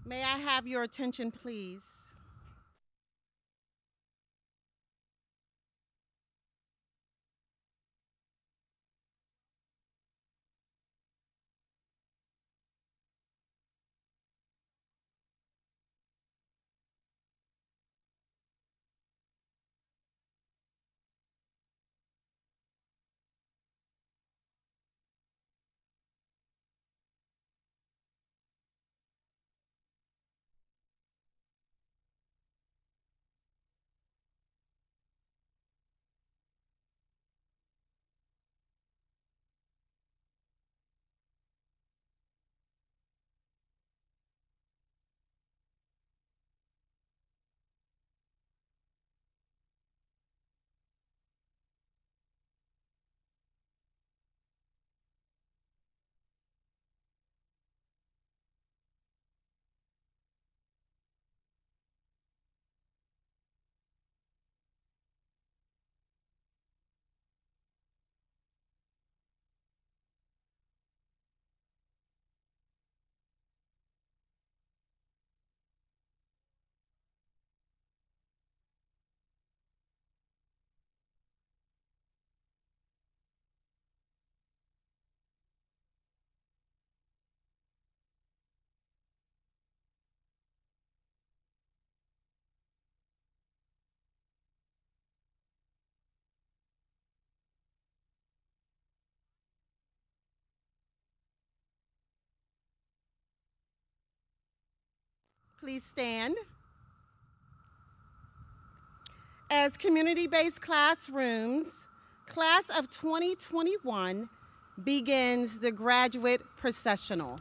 May I have your attention, please? Please stand. As community-based classrooms, class of 2021 begins the graduate processional.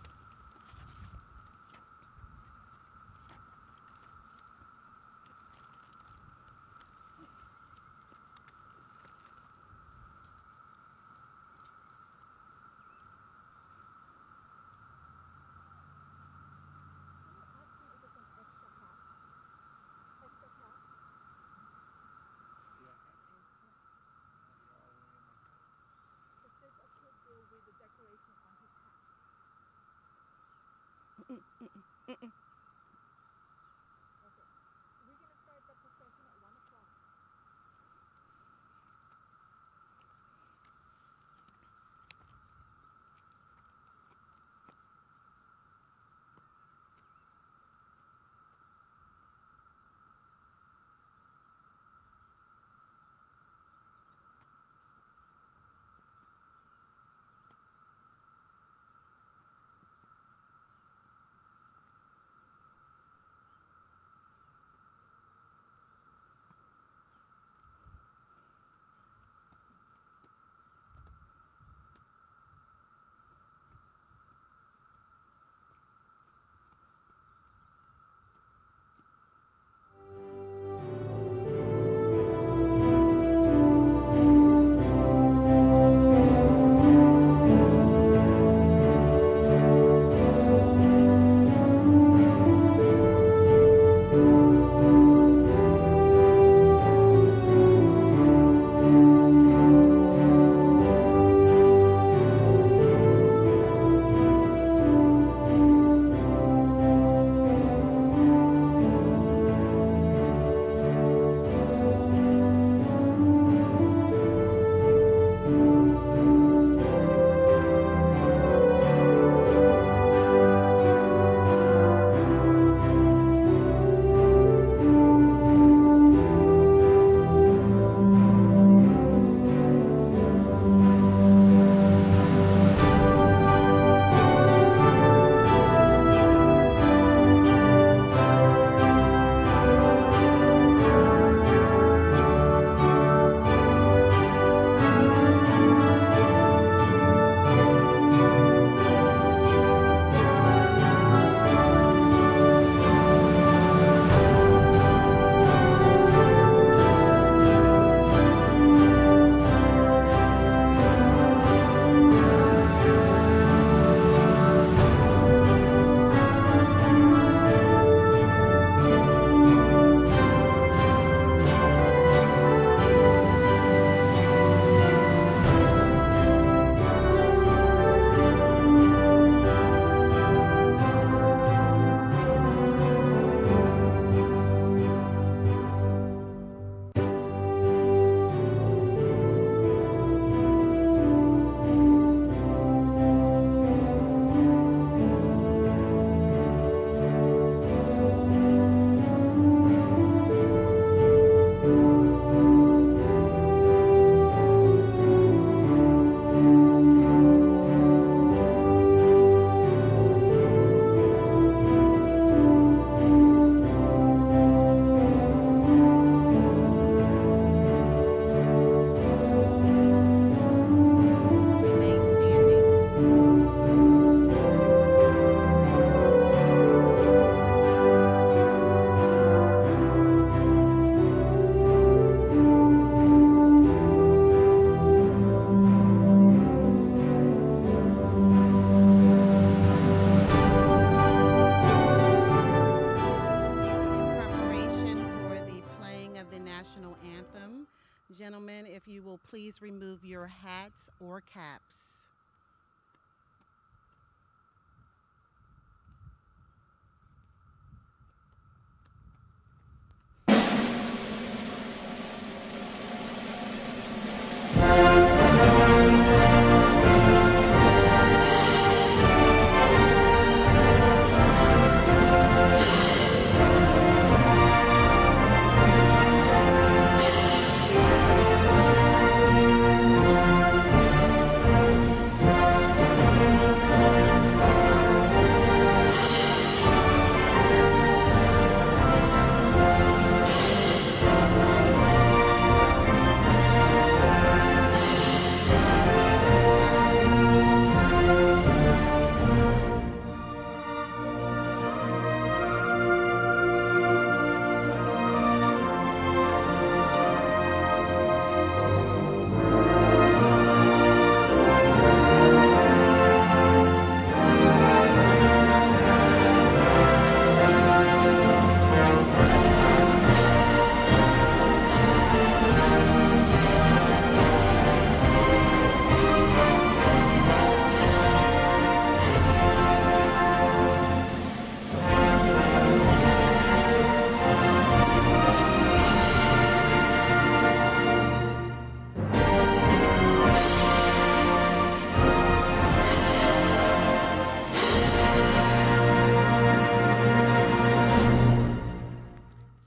Gentlemen, if you will please remove your hats or caps.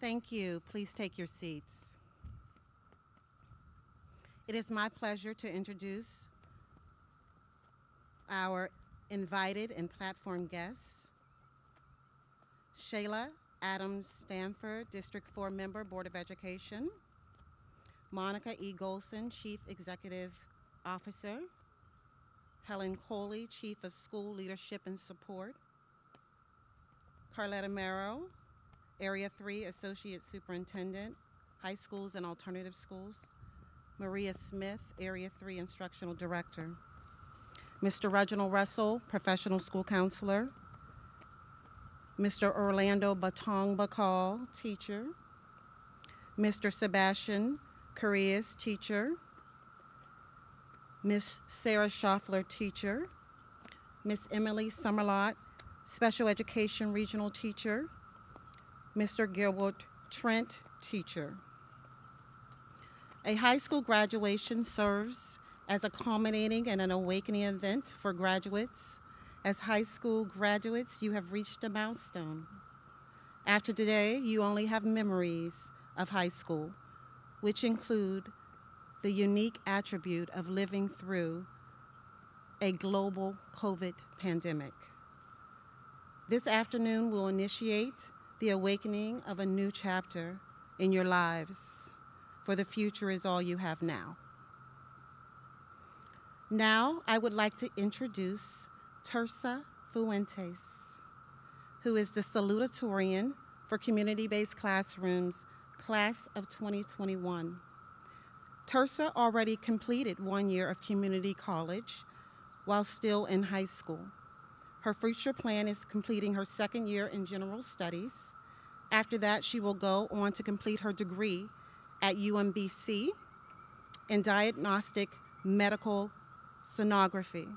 Thank you. Please take your seats. It is my pleasure to introduce our invited and platform guests. Shayla Adams Stanford, District 4 Member, Board of Education. Monica E. Golson, Chief Executive Officer. Helen Coley, Chief of School Leadership and Support. Carletta Merrow, Area 3 Associate Superintendent, High Schools and Alternative Schools. Maria Smith, Area 3 Instructional Director. Mr. Reginald Russell, Professional School Counselor. Mr. Orlando Batong Bakal, Teacher. Mr. Sebastian Correas, Teacher. Ms. Sarah Schaffler, Teacher. Ms. Emily Summerlot, Special Education Regional Teacher. Mr. Gilbert Trent, Teacher. A high school graduation serves as a culminating and an awakening event for graduates. As high school graduates, you have reached a milestone. After today, you only have memories of high school, which include the unique attribute of living through a global COVID pandemic. This afternoon will initiate the awakening of a new chapter in your lives, for the future is all you have now. Now, I would like to introduce Tirsa Fuentes, who is the salutatorian for Community-Based Classrooms, Class of 2021. Tirsa already completed 1 year of community college while still in high school. Her future plan is completing her 2nd year in general studies. After that, she will go on to complete her degree at UMBC in diagnostic medical sonography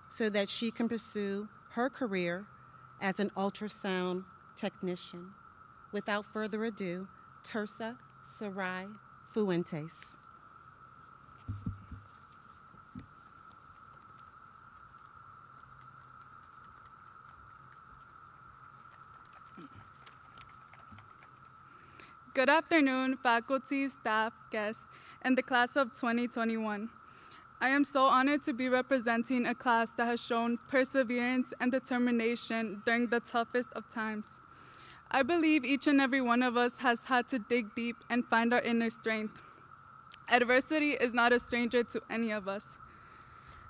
so that she can pursue her career as an ultrasound technician. Without further ado, Tirsa Sarai Fuentes. Good afternoon, faculty, staff, guests, and the class of 2021. I am so honored to be representing a class that has shown perseverance and determination during the toughest of times. I believe each and every one of us has had to dig deep and find our inner strength. Adversity is not a stranger to any of us.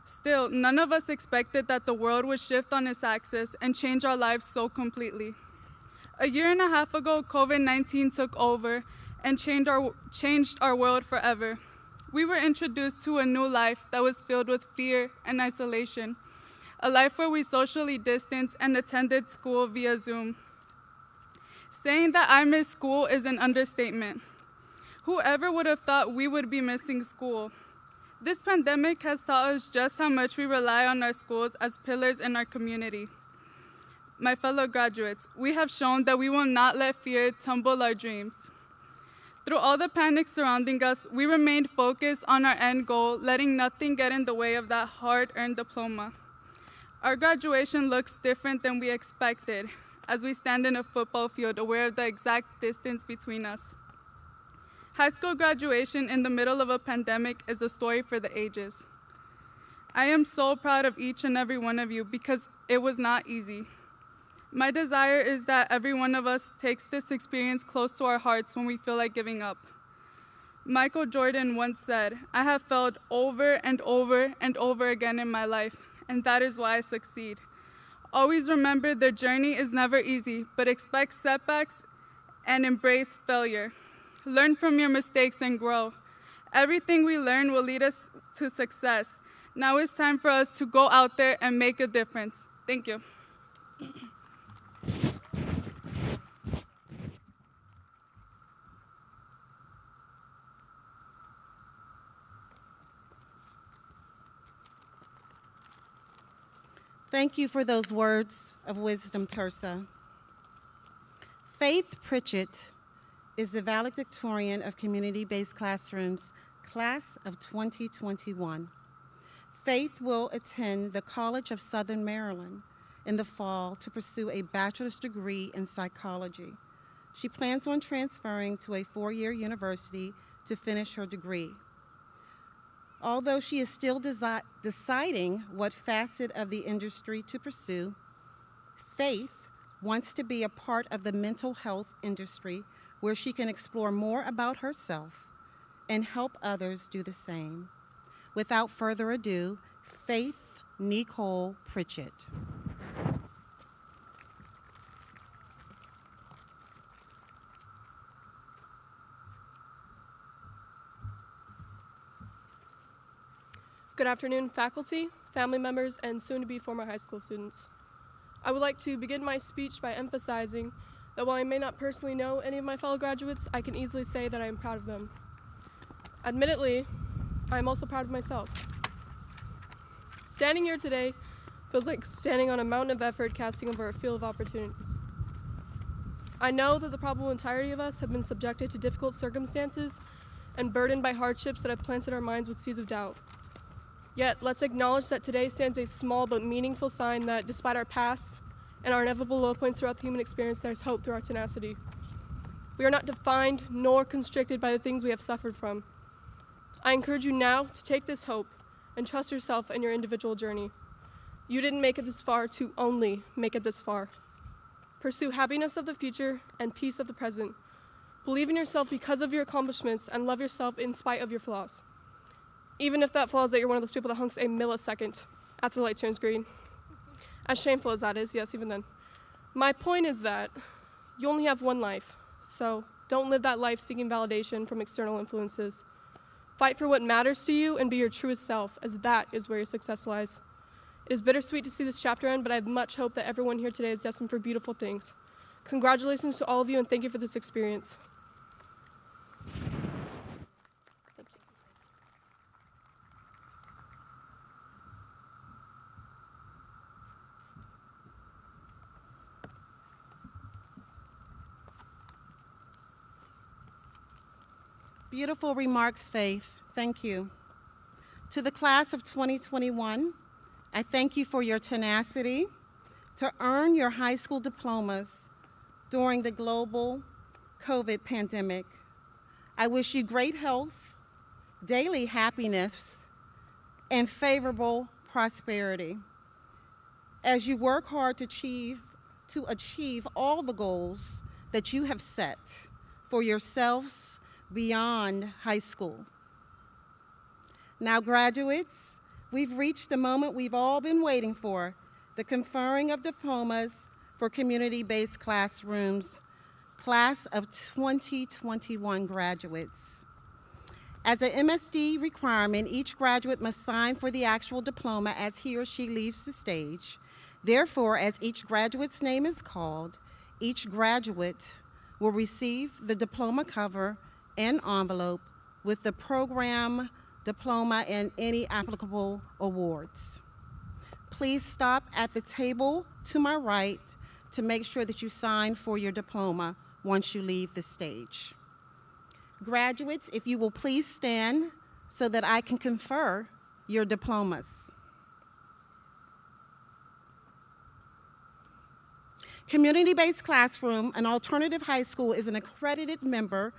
Still, none of us expected that the world would shift on its axis and change our lives so completely. A year and a half ago, COVID-19 took over and changed our world forever. We were introduced to a new life that was filled with fear and isolation, a life where we socially distanced and attended school via Zoom. Saying that I miss school is an understatement. Whoever would have thought we would be missing school? This pandemic has taught us just how much we rely on our schools as pillars in our community. My fellow graduates, we have shown that we will not let fear tumble our dreams. Through all the panic surrounding us, we remained focused on our end goal, letting nothing get in the way of that hard-earned diploma. Our graduation looks different than we expected, as we stand in a football field aware of the exact distance between us. High school graduation in the middle of a pandemic is a story for the ages. I am so proud of each and every one of you because it was not easy. My desire is that every one of us takes this experience close to our hearts when we feel like giving up. Michael Jordan once said, "I have failed over and over and over again in my life, and that is why I succeed." Always remember the journey is never easy, but expect setbacks and embrace failure. Learn from your mistakes and grow. Everything we learn will lead us to success. Now it's time for us to go out there and make a difference. Thank you. Thank you for those words of wisdom, Tersa. Faith Pritchett is the valedictorian of Community-Based Classrooms, class of 2021. Faith will attend the College of Southern Maryland in the fall to pursue a bachelor's degree in psychology. She plans on transferring to a four-year university to finish her degree. Although she is still deciding what facet of the industry to pursue, Faith wants to be a part of the mental health industry where she can explore more about herself and help others do the same. Without further ado, Faith Nicole Pritchett. Good afternoon, faculty, family members, and soon-to-be former high school students. I would like to begin my speech by emphasizing that while I may not personally know any of my fellow graduates, I can easily say that I am proud of them. Admittedly, I am also proud of myself. Standing here today feels like standing on a mountain of effort casting over a field of opportunities. I know that the probable entirety of us have been subjected to difficult circumstances and burdened by hardships that have planted our minds with seeds of doubt. Yet, let's acknowledge that today stands a small but meaningful sign that despite our past and our inevitable low points throughout the human experience, there's hope through our tenacity. We are not defined nor constricted by the things we have suffered from. I encourage you now to take this hope and trust yourself in your individual journey. You didn't make it this far to only make it this far. Pursue happiness of the future and peace of the present. Believe in yourself because of your accomplishments and love yourself in spite of your flaws. Even if that flaw is that you're one of those people that hunks a millisecond after the light turns green. As shameful as that is, yes, even then. My point is that you only have one life, so don't live that life seeking validation from external influences. Fight for what matters to you and be your truest self, as that is where your success lies. It is bittersweet to see this chapter end, but I have much hope that everyone here today is destined for beautiful things. Congratulations to all of you, and thank you for this experience. Beautiful remarks, Faith. Thank you. To the class of 2021, I thank you for your tenacity to earn your high school diplomas during the global COVID pandemic. I wish you great health, daily happiness, and favorable prosperity as you work hard to achieve all the goals that you have set for yourselves beyond high school. Now, graduates, we've reached the moment we've all been waiting for, the conferring of diplomas for community-based classrooms, class of 2021 graduates. As an MSD requirement, each graduate must sign for the actual diploma as he or she leaves the stage. Therefore, as each graduate's name is called, each graduate will receive the diploma cover and envelope with the program, diploma, and any applicable awards. Please stop at the table to my right to make sure that you sign for your diploma once you leave the stage. Graduates, if you will please stand so that I can confer your diplomas. Community-Based Classroom, an alternative high school, is an accredited member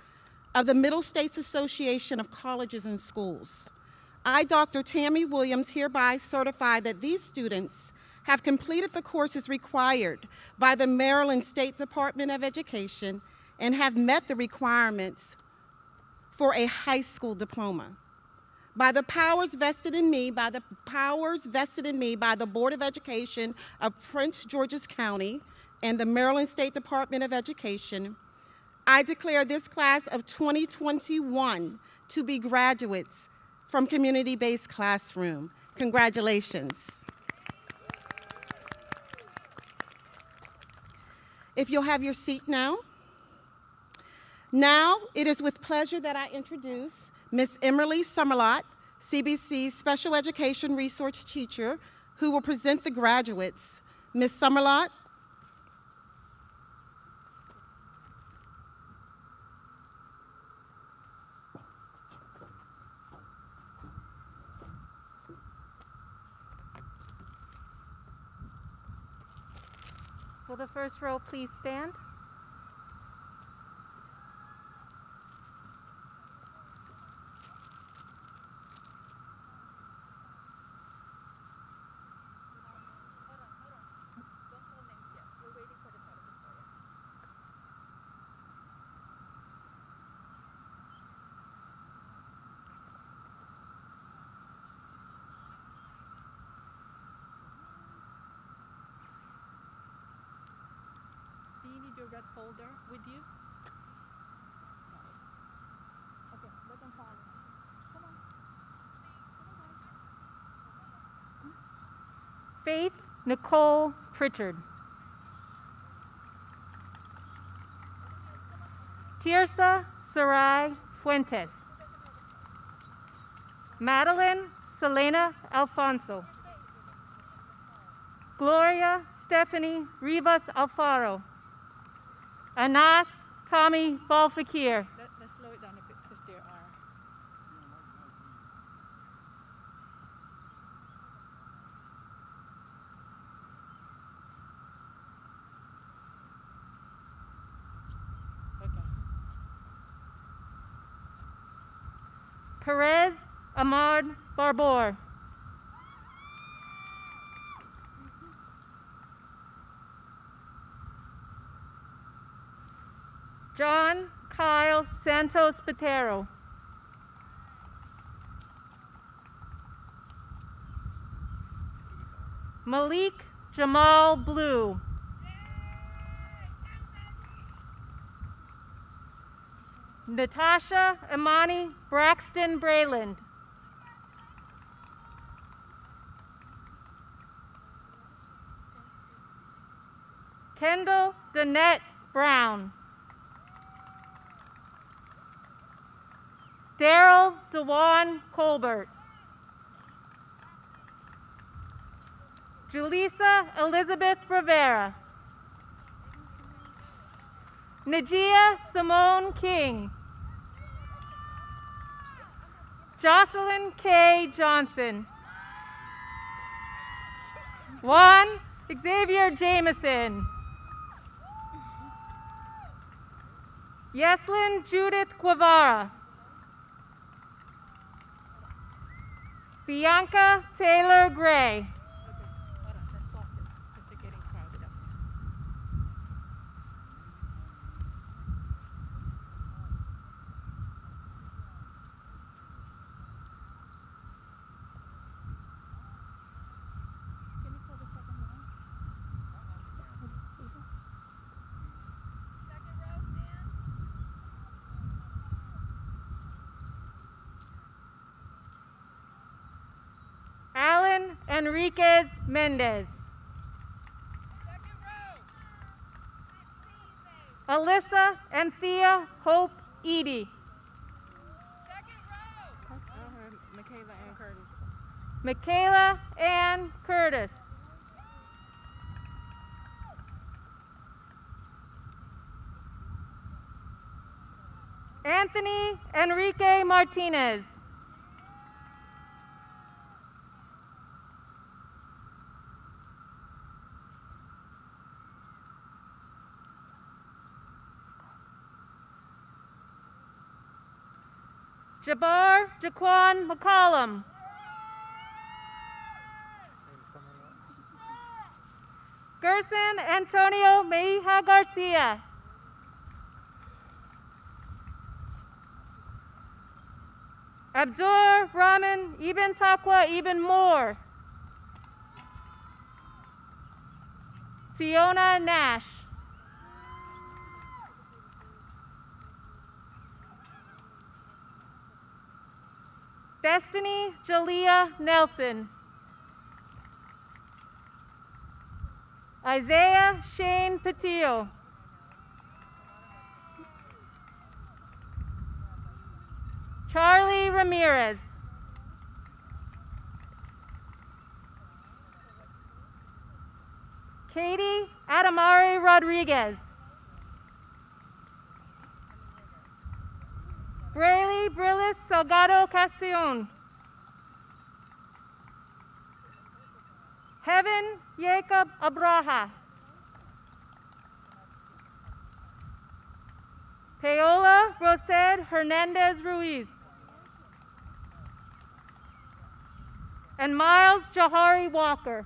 of the Middle States Association of Colleges and Schools. I, Dr. Tammy Williams, hereby certify that these students have completed the courses required by the Maryland State Department of Education and have met the requirements for a high school diploma. By the powers vested in me by the Board of Education of Prince George's County and the Maryland State Department of Education, I declare this class of 2021 to be graduates from Community-Based Classroom. Congratulations. If you'll have your seat now. Now, it is with pleasure that I introduce Ms. Emily Summerlot, CBC's Special Education Resource Teacher, who will present the graduates. Ms. Summerlot. Will the first row please stand? Do you need your red folder with you? Okay, let them follow. Come on. Faith Nicole Pritchard. Tirsa Sarai Fuentes. Madeline Selena Alfonso. Gloria Stephanie Rivas Alfaro. Anas Tommy Balfakir. Let's slow it down a bit because there are. Okay. Perez Ahmad Barbour. John Kyle Santos Patero. Malik Jamal Blue. Natasha Imani Braxton Brayland. Kendall Danette Brown. Daryl DeJuan Colbert. Julissa Elizabeth Rivera. Najia Simone King. Jocelyn K. Johnson. Juan Xavier Jameson. Yeslyn Judith Guevara. Bianca Taylor Gray. Alan Enriquez Mendez. Alyssa Anthea Hope Edie. Michaela Ann Curtis. Anthony Enrique Martinez. Jabbar Jaquan McCollum. Gerson Antonio Meija Garcia. Abdur Rahman Ibn Taqwa Ibn Moore. Tiona Nash. Destiny Jalea Nelson. Isaiah Shane Patillo. Charlie Ramirez. Katie Adamari Rodriguez. Braylee Brillis Salgado Castellon. Heaven Jacob Abraha. Paola Rosed Hernandez Ruiz. And Miles Jahari Walker.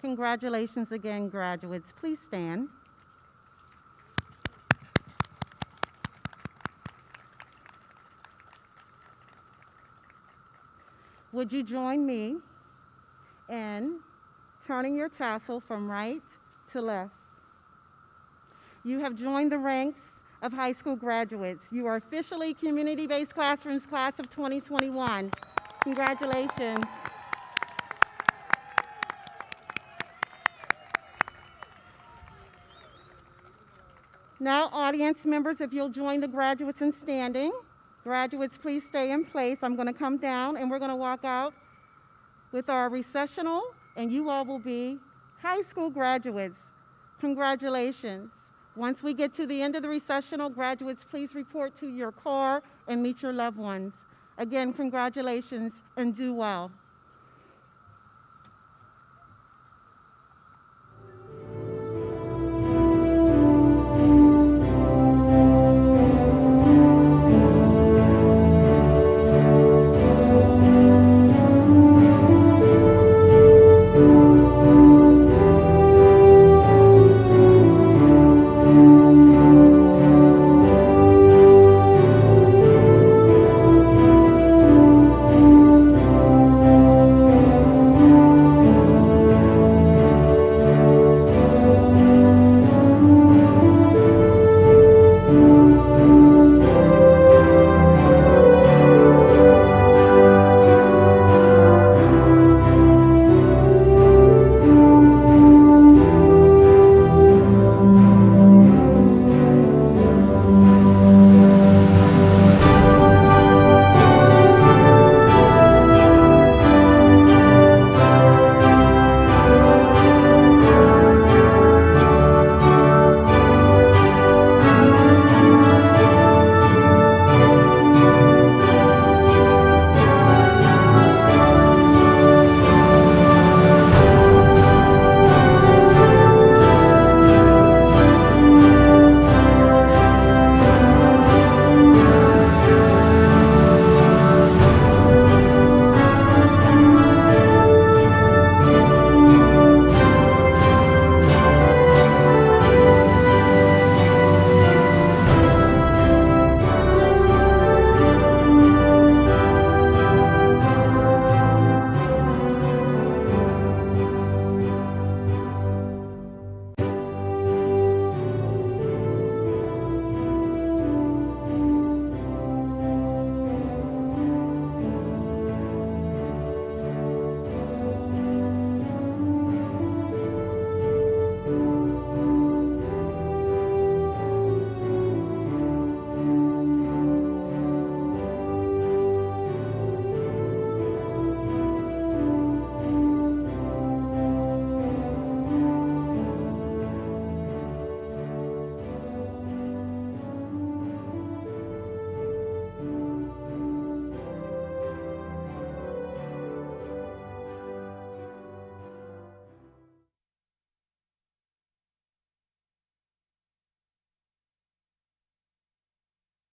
Congratulations again, graduates. Please stand. Would you join me in turning your tassel from right to left? You have joined the ranks of high school graduates. You are officially Community-Based Classrooms Class of 2021. Congratulations. Now, audience members, if you'll join the graduates in standing. Graduates, please stay in place. I'm going to come down and we're going to walk out with our recessional, and you all will be high school graduates. Congratulations. Once we get to the end of the recessional, graduates, please report to your car and meet your loved ones. Again, congratulations and do well.